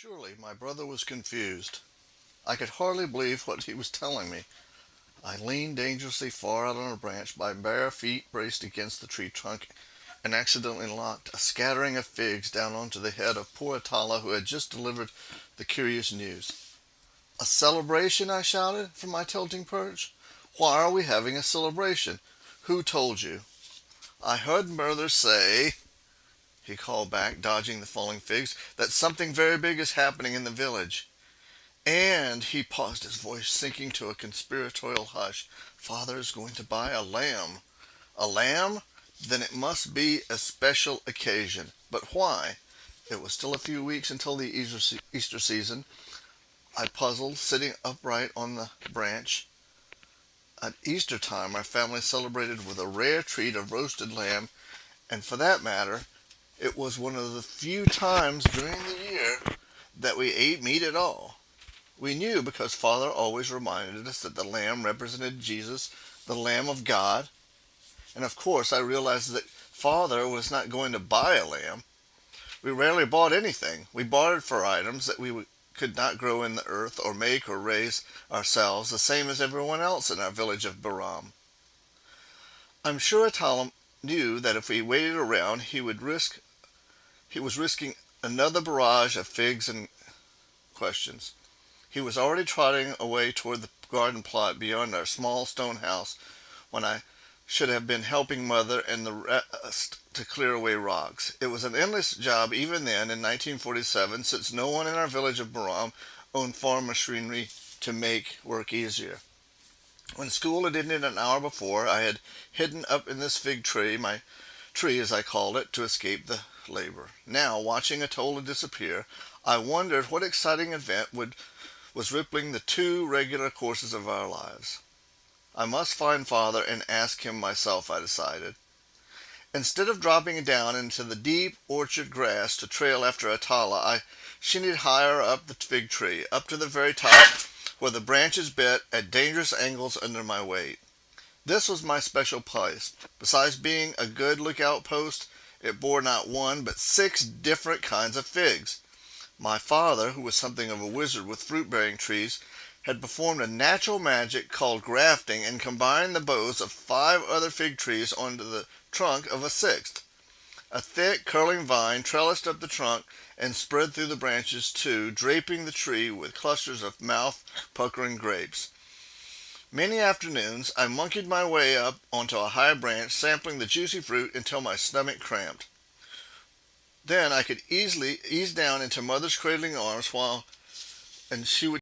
Surely my brother was confused. I could hardly believe what he was telling me. I leaned dangerously far out on a branch, my bare feet braced against the tree trunk, and accidentally knocked a scattering of figs down onto the head of poor Atala, who had just delivered the curious news. "A celebration?" I shouted from my tilting perch. "Why are we having a celebration? Who told you?" "I heard mother say," he called back, dodging the falling figs, "that something very big is happening in the village. And," he paused, his voice sinking to a conspiratorial hush, "Father is going to buy a lamb." "A lamb? Then it must be a special occasion. But why?" It was still a few weeks until the Easter season. I puzzled, sitting upright on the branch. At Easter time our family celebrated with a rare treat of roasted lamb, and for that matter, it was one of the few times during the year that we ate meat at all. We knew because Father always reminded us that the lamb represented Jesus, the Lamb of God. And of course I realized that Father was not going to buy a lamb. We rarely bought anything. We bartered for items that we could not grow in the earth or make or raise ourselves, the same as everyone else in our village of Baram. I'm sure Atalam knew that if we waited around he was risking another barrage of figs and questions. He was already trotting away toward the garden plot beyond our small stone house when I should have been helping Mother and the rest to clear away rocks. It was an endless job even then in 1947, since no one in our village of Baram owned farm machinery to make work easier. When school had ended an hour before, I had hidden up in this fig tree, my tree as I called it, to escape the labor. Now, watching Atola disappear, I wondered what exciting event was rippling the two regular courses of our lives. I must find Father and ask him myself, I decided. Instead of dropping down into the deep orchard grass to trail after Atala, I shinnied higher up the fig tree, up to the very top, where the branches bit at dangerous angles under my weight. This was my special place. Besides being a good lookout post, it bore not one but 6 different kinds of figs. My father, who was something of a wizard with fruit-bearing trees, had performed a natural magic called grafting and combined the boughs of 5 other fig trees onto the trunk of a 6th. A thick, curling vine trellised up the trunk and spread through the branches too, draping the tree with clusters of mouth-puckering grapes. Many afternoons I monkeyed my way up onto a high branch, sampling the juicy fruit until my stomach cramped. Then I could easily ease down into Mother's cradling arms and she would